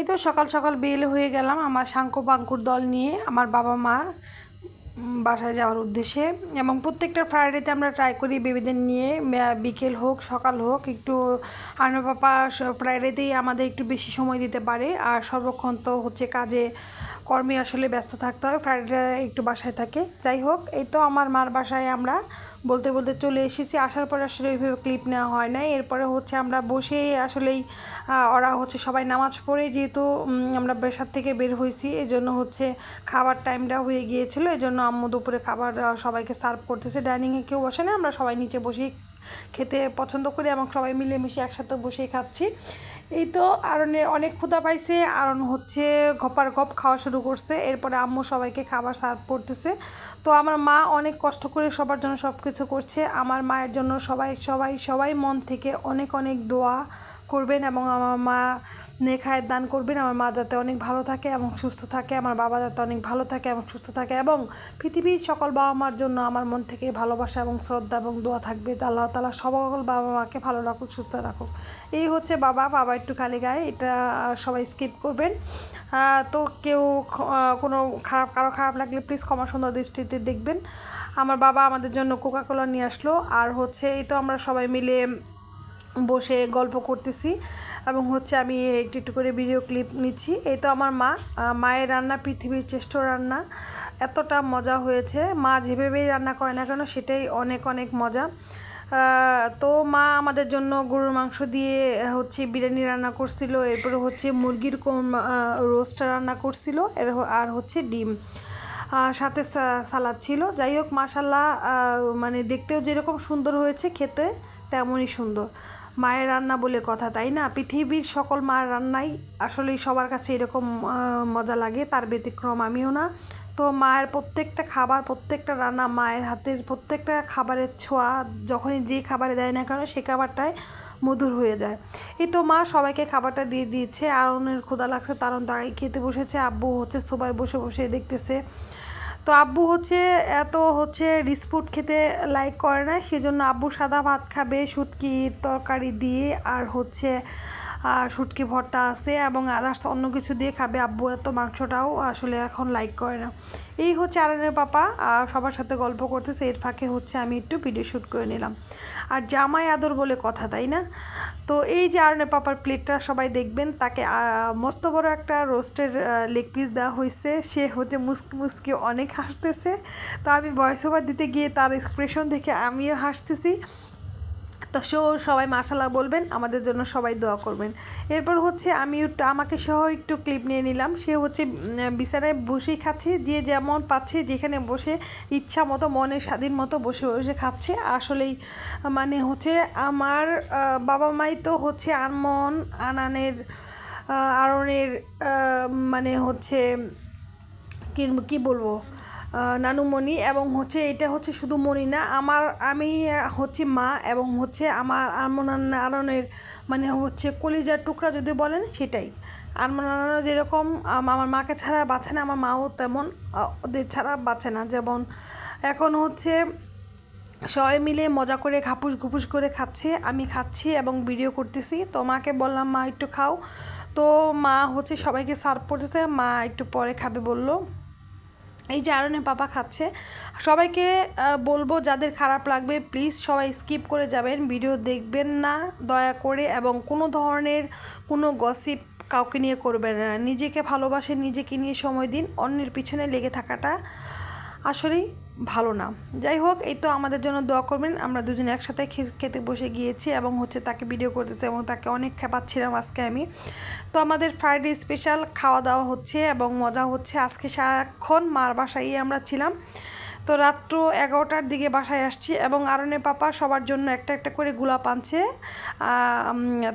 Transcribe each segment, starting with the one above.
এই তো সকাল সকাল বের হয়ে গেলাম আমার সাঙ্কু পাঙ্কুর দল নিয়ে আমার বাবা মা বাসায় যাওয়ার উদ্দেশ্যে। এবং প্রত্যেকটা ফ্রাইডেতে আমরা ট্রাই করি বেবিদের নিয়ে বিকেল হোক সকাল হোক একটু আর্ন পাপা ফ্রাইডেতেই আমাদের একটু বেশি সময় দিতে পারে, আর সর্বক্ষণ তো হচ্ছে কাজে কর্মে আসলে ব্যস্ত থাকতে হয়, ফ্রাইডে একটু বাসায় থাকে। যাই হোক, এই তো আমার মার বাসায় আমরা বলতে বলতে চলে এসেছি। আসার পরে আসলে ওইভাবে ক্লিপ নেওয়া হয় না। এরপরে হচ্ছে আমরা বসে আসলেই ওরা হচ্ছে সবাই নামাজ পড়ে, যেহেতু আমরা বাসার থেকে বের হয়েছি এই জন্য হচ্ছে খাবার টাইমটা হয়ে গিয়েছিল, এই জন্য আম্মু দুপুরে খাবার সবাইকে সার্ভ করতেছে। ডাইনিংয়ে কেউ বসে না, আমরা সবাই নিচে বসেই খেতে পছন্দ করি এবং সবাই মিলেমিশে একসাথে বসেই খাচ্ছি। এই তো আরনের অনেক ক্ষুধা পাইছে, আরন হচ্ছে ঘপার ঘপ খাওয়া শুরু করছে। এরপরে আম্মু সবাইকে খাবার সার্ভ করতেছে। তো আমার মা অনেক কষ্ট করে সবার জন্য সব কিছু করছে। আমার মায়ের জন্য সবাই সবাই সবাই মন থেকে অনেক অনেক দোয়া করবেন এবং আমার মা নেখায়ের দান করবেন। আমার মা যাতে অনেক ভালো থাকে এবং সুস্থ থাকে, আমার বাবা যাতে অনেক ভালো থাকে এবং সুস্থ থাকে, এবং পৃথিবীর সকল বাবা মার জন্য আমার মন থেকে ভালোবাসা এবং শ্রদ্ধা এবং দোয়া থাকবে। আল্লাহ তাআলা সকল বাবা মাকে ভালো রাখুক, সুস্থ রাখুক। এই হচ্ছে বাবা একটু খালি গায়ে, এটা সবাই স্কিপ করবেন। তো কেউ কোনো কারো খারাপ লাগলে প্লিজ ক্ষমা সুন্দর দৃষ্টিতে দেখবেন। আমার বাবা আমাদের জন্য কোকা কোলা নিয়ে আসলো, আর হচ্ছে এই তো আমরা সবাই মিলে বসে গল্প করতেছি এবং হচ্ছে আমি একটু একটু করে ভিডিও ক্লিপ নিচ্ছি। এই তো আমার মায়ের রান্না পৃথিবীর শ্রেষ্ঠ রান্না, এতটা মজা হয়েছে। মা যেভাবেই রান্না করে না কেন সেটাই অনেক অনেক মজা। তো মা আমাদের জন্য গরুর মাংস দিয়ে হচ্ছে বিরিয়ানি রান্না করছিল, এরপরে হচ্ছে মুরগির রোস্ট রান্না করছিল, আর হচ্ছে ডিম, সাথে সালাদ ছিল। যাই হোক, মাশাল্লাহ, মানে দেখতেও যেরকম সুন্দর হয়েছে খেতে তেমনই সুন্দর। মায়ের রান্না বলে কথা, তাই না? পৃথিবীর সকল মার রান্নাই আসলেই সবার কাছে এরকম মজা লাগে, তার ব্যতিক্রম আমিও না। তো মায়ের প্রত্যেকটা খাবার, প্রত্যেকটা রান্না, মায়ের হাতের প্রত্যেকটা খাবারের ছোঁয়া যখনই যে খাবারে দেয় না কেন সে খাবারটাই মধুর হয়ে যায়। এই তো মা সবাইকে খাবারটা দিয়ে দিয়েছে, আরনের ক্ষুধা লাগছে, তারণ তাই খেতে বসেছে। আব্বু হচ্ছে সবাই বসে বসে দেখতেছে। তো আব্বু হচ্ছে এত হচ্ছে রিচ ফুড খেতে লাইক করে না, সেজন্য আব্বু সাদা ভাত খাবে শুটকির তরকারি দিয়ে, আর হচ্ছে শুটকি ভর্তা আছে এবং আদার্স অন্য কিছু দিয়ে খাবে। আব্বু এত মাংসটাও আসলে এখন লাইক করে না। এই হচ্ছে আরনের পাপা সবার সাথে গল্প করতেছে, এর ফাঁকে হচ্ছে আমি একটু ভিডিও শ্যুট করে নিলাম। আর জামাই আদর বলে কথা, তাই না? তো এই যে আরনের পাপার প্লেটটা সবাই দেখবেন, তাকে মস্ত বড় একটা রোস্টের লেগ পিস দেওয়া হয়েছে। সে হচ্ছে মুসকি মুসকি অনেক হাসতেছে। তো আমি ভয়েস ওভার দিতে গিয়ে তার এক্সপ্রেশন দেখে আমিও হাসতেছি। তো সবাই মাশাআল্লাহ বলবেন, আমাদের জন্য সবাই দোয়া করবেন। এরপর হচ্ছে আমি আমাকে সহ একটু ক্লিপ নিয়ে নিলাম। সে হচ্ছে বিছানায় বসেই খাচ্ছে, যে যেমন পাচ্ছে যেখানে বসে ইচ্ছা মতো মনে স্বাধীন মতো বসে বসে খাচ্ছে। আসলেই মানে হচ্ছে আমার বাবা মাই তো হচ্ছে আরনের মানে হচ্ছে কি বলবো, নানুমণি, এবং হচ্ছে এটা হচ্ছে শুধু মণি না, আমি হচ্ছে মা, এবং হচ্ছে আমার আরনের মানে হচ্ছে কলিজার টুকরা যদি বলেন সেটাই। আরমান যেরকম আমার মাকে ছাড়া বাঁচে না, আমার মাও তেমন ওদের ছাড়া বাঁচে না। যেমন এখন হচ্ছে সবাই মিলে মজা করে ঘাপুস ঘুপুস করে খাচ্ছে, আমি খাচ্ছি এবং ভিডিও করতেছি। তো মাকে বললাম মা একটু খাও, তো মা হচ্ছে সবাইকে সার্ভ করতেছে, মা একটু পরে খাবে বললো। এই যে আরনের পাপা খাচ্ছে। সবাইকে বলবো যাদের খারাপ লাগবে প্লিজ সবাই স্কিপ করে যাবেন, ভিডিও দেখবেন না দয়া করে, এবং কোনো ধরনের কোনো গসিপ কাউকে নিয়ে করবেন না। নিজেকে ভালোবাসে, নিজেকে নিয়ে সময় দিন, অন্যের পিছনে লেগে থাকাটা আসলেই ভালো না। যাই হোক, এই তো আমাদের জন্য দোয়া করবেন। আমরা দুজন একসাথে খেতে বসে গিয়েছি এবং হচ্ছে তাকে ভিডিও করতেছে এবং তাকে অনেক খেপাচ্ছিলাম আজকে আমি। তো আমাদের ফ্রাইডে স্পেশাল খাওয়া দাওয়া হচ্ছে এবং মজা হচ্ছে। আজকে সারাক্ষণ মার বাসায় আমরা ছিলাম। তো রাত্র 11টার দিকে বাসায় আসছি এবং আরনের পাপা সবার জন্য একটা একটা করে গোলাপ আনছে।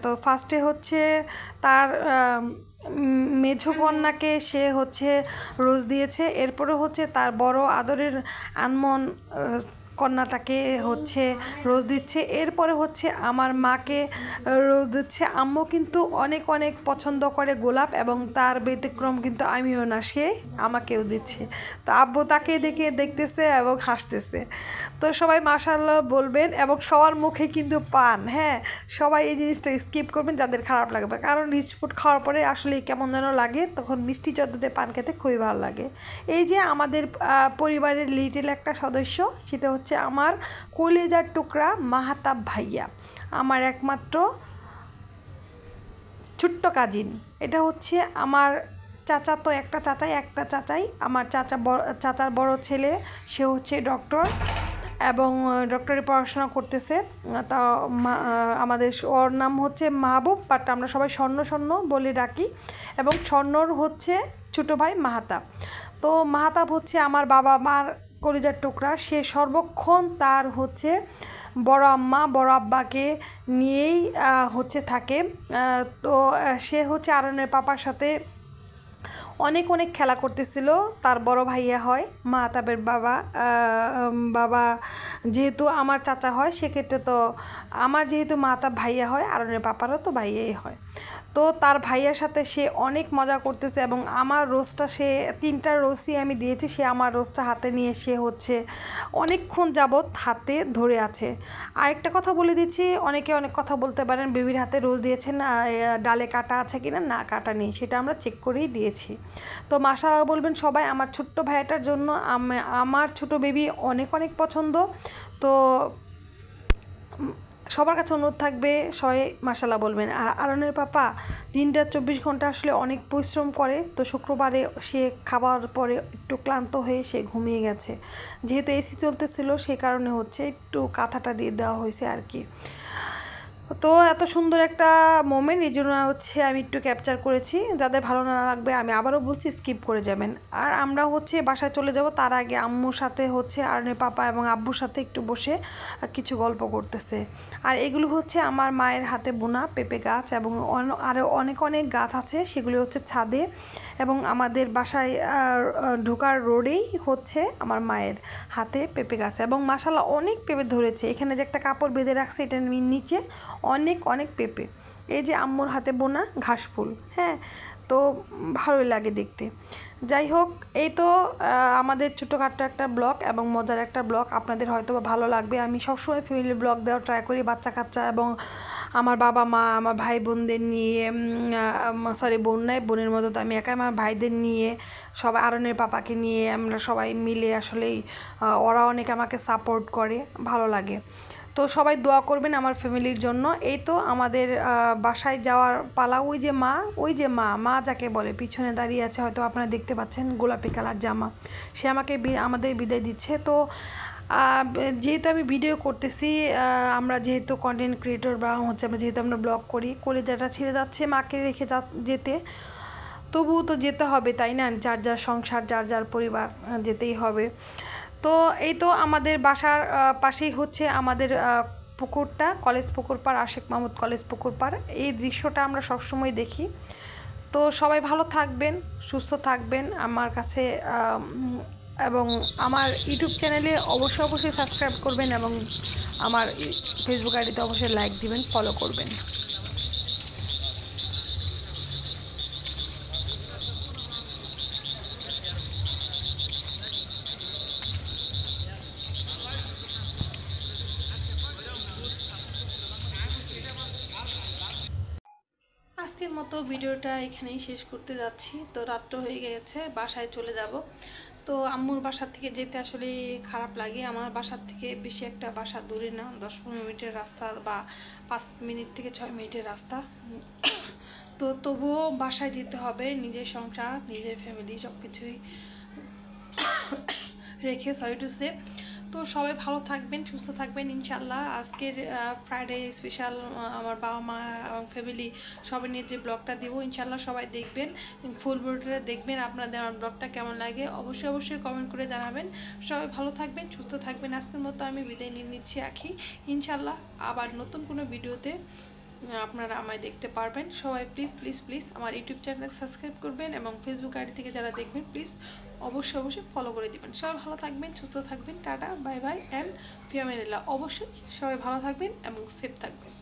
তো ফার্স্টে হচ্ছে তার মেঝো কন্যাকে সে হচ্ছে রোজ দিয়েছে, এরপরে হচ্ছে তার বড় আদরের আনমন কন্যাটাকে হচ্ছে রোজ দিচ্ছে, এরপরে হচ্ছে আমার মাকে রোজ দিচ্ছে। আম্মু কিন্তু অনেক অনেক পছন্দ করে গোলাপ, এবং তার ব্যতিক্রম কিন্তু আমিও না, সে আমাকেও দিচ্ছে। তো আব্বু তাকে দেখে দেখতেছে এবং হাসতেছে। তো সবাই মাশাআল্লাহ বলবেন, এবং সবার মুখে কিন্তু পান। হ্যাঁ, সবাই এই জিনিসটা স্কিপ করবেন যাদের খারাপ লাগবে, কারণ রিচ ফুড খাওয়ার পরে আসলে কেমন যেন লাগে, তখন মিষ্টি চদ্দতে পান খেতে খুবই ভালো লাগে। এই যে আমাদের পরিবারের লিটল একটা সদস্য, সেটা হচ্ছে আমার কলিজার টুকরা মাহাতাব ভাইয়া, আমার একমাত্র ছোট্ট কাজিন। এটা হচ্ছে আমার চাচা, তো একটা চাচাই আমার চাচার বড় ছেলে, সে হচ্ছে ডক্টর, এবং ডক্টরি পড়াশোনা করতেছে। তা আমাদের ওর নাম হচ্ছে মাহবুব, বাট আমরা সবাই স্বর্ণ স্বর্ণ বলে ডাকি, এবং স্বর্ণর হচ্ছে ছোটো ভাই মাহাতাব। তো মাহাতাব হচ্ছে আমার বাবা মার কলিজার টুকরা, সে সর্বক্ষণ তার হচ্ছে বড় আম্মা বড় আব্বাকে নিয়েই হচ্ছে থাকে। তো সে হচ্ছে আরনের পাপার সাথে অনেক অনেক খেলা করতেছিল। তার বড় ভাইয়া হয় মাহতাবের বাবা, বাবা যেহেতু আমার চাচা হয়, সেক্ষেত্রে তো আমার যেহেতু মাহতাব ভাইয়া হয়, আরনের পাপারও তো ভাইয়াই হয়। তো তার ভাইয়ার সাথে সে অনেক মজা করতেছে, এবং আমার রোজটা, সে 3টা রোজই আমি দিয়েছি, সে আমার রোজটা হাতে নিয়ে সে হচ্ছে অনেকক্ষণ যাবৎ হাতে ধরে আছে। আরেকটা কথা বলে দিচ্ছি, অনেকে অনেক কথা বলতে পারেন বেবির হাতে রোজ দিয়েছেন, ডালে কাটা আছে কিনা, না কাটা নেই, সেটা আমরা চেক করেই দিয়েছি। তো মাশাআল্লাহ বলবেন সবাই আমার ছোট্ট ভাইটার জন্য। আমার ছোট বেবি অনেক অনেক পছন্দ। তো সবার কাছে অনুরোধ থাকবে, সবাই মাশাআল্লাহ বলবেন। আর আরনের পাপা দিনটা 24 ঘন্টা আসলে অনেক পরিশ্রম করে, তো শুক্রবারে সে খাবার পরে একটু ক্লান্ত হয়ে সে ঘুমিয়ে গেছে। যেহেতু এসি চলতেছিল, সে কারণে হচ্ছে একটু কাঁথাটা দিয়ে দেওয়া হয়েছে আর কি। তো এত সুন্দর একটা মোমেন্ট, এই জন্য হচ্ছে আমি একটু ক্যাপচার করেছি। যাদের ভালো না লাগবে আমি আবারও বলছি, স্কিপ করে যাবেন। আর আমরা হচ্ছে বাসায় চলে যাব, তার আগে আম্মুর সাথে হচ্ছে আরনের পাপা এবং আব্বুর সাথে একটু বসে কিছু গল্প করতেছে। আর এগুলো হচ্ছে আমার মায়ের হাতে বোনা পেঁপে গাছ, এবং আরও অনেক অনেক গাছ আছে, সেগুলো হচ্ছে ছাদে, এবং আমাদের বাসায় ঢোকার রোডেই হচ্ছে আমার মায়ের হাতে পেঁপে গাছ, এবং মাশাআল্লাহ অনেক পেঁপে ধরেছে। এখানে যে একটা কাপড় বেঁধে রাখছে, এটার নিচে অনেক অনেক পেঁপে। এই যে আম্মুর হাতে বোনা ঘাস ফুল। হ্যাঁ, তো ভালোই লাগে দেখতে। যাই হোক, এই তো আমাদের ছোটোখাটো একটা ব্লগ এবং মজার একটা ব্লগ, আপনাদের হয়তো ভালো লাগবে। আমি সবসময় ফ্যামিলি ব্লগ দেওয়ার ট্রাই করি, বাচ্চা কাচ্চা এবং আমার বাবা মা, আমার ভাই বোনদের নিয়ে, সরি বোন নাই, বোনের মতো তো আমি একাই, আমার ভাইদের নিয়ে, সবাই আরনের পাপাকে নিয়ে আমরা সবাই মিলে আসলেই ওরা অনেক আমাকে সাপোর্ট করে, ভালো লাগে। তো সবাই দোয়া করবেন আমার ফ্যামিলির জন্য। এই তো আমাদের বাসায় যাওয়ার পালা। ওই যে মা, ওই যে মা যাকে বলে পিছনে দাঁড়িয়ে আছে, হয়তো আপনারা দেখতে পাচ্ছেন, গোলাপি কালার জামা, সে আমাকে আমাদের বিদায় দিচ্ছে। তো যেহেতু আমি ভিডিও করতেছি, আমরা যেহেতু কন্টেন্ট ক্রিয়েটর বা হচ্ছে যেহেতু আমরা ব্লগ করি, কলিজাটা ছিঁড়ে যাচ্ছে মাকে রেখে যেতে, তবুও তো যেতে হবে, তাই না? যার যার সংসার, যার যার পরিবার, যেতেই হবে। তো এই তো আমাদের বাসার পাশেই হচ্ছে আমাদের পুকুরটা, কলেজ পুকুর পাড়, আশেক মাহমুদ কলেজ পুকুর পাড়। এই দৃশ্যটা আমরা সবসময় দেখি। তো সবাই ভালো থাকবেন, সুস্থ থাকবেন আমার কাছে, এবং আমার ইউটিউব চ্যানেলে অবশ্যই সাবস্ক্রাইব করবেন, এবং আমার ফেসবুক আইডিতে অবশ্যই লাইক দিবেন, ফলো করবেন। আজকের মতো ভিডিওটা এখানেই শেষ করতে যাচ্ছি। তো রাত্র হয়ে গেছে, বাসায় চলে যাব। তো আম্মুর বাসা থেকে যেতে আসলে খারাপ লাগে। আমার বাসার থেকে বেশি একটা বাসা দূরে না, 10-15 মিনিটের রাস্তা, বা 5 মিনিট থেকে 6 মিনিটের রাস্তা। তো তবুও বাসায় যেতে হবে, নিজের সংসার, নিজের ফ্যামিলি সব কিছুই রেখে, সরি টু সে। তো সবাই ভালো থাকবেন, সুস্থ থাকবেন ইনশাল্লাহ। আজকের ফ্রাইডে স্পেশাল আমার বাবা মা এবং ফ্যামিলি সবাই নিয়ে যে ব্লগটা দিব, ইনশাল্লাহ সবাই দেখবেন, ফুল ভিডিওটা দেখবেন। আপনাদের আমার ব্লগটা কেমন লাগে অবশ্যই কমেন্ট করে জানাবেন। সবাই ভালো থাকবেন, সুস্থ থাকবেন। আজকের মতো আমি বিদায় নিয়ে নিচ্ছি আখি, ইনশাল্লাহ আবার নতুন কোনো ভিডিওতে আপনারা আমায় দেখতে পারবেন। সবাই প্লিজ প্লিজ প্লিজ আমার ইউটিউব চ্যানেল সাবস্ক্রাইব করবেন এবং ফেসবুক আইডি থেকে যারা দেখবেন প্লিজ অবশ্যই অবশ্যই ফলো করে দিবেন। সবাই ভালো থাকবেন, সুস্থ থাকবেন। টাটা, বাই বাই অ্যান্ড ফি আমানিল্লাহ। অবশ্যই সবাই ভালো থাকবেন এবং সেফ থাকবেন।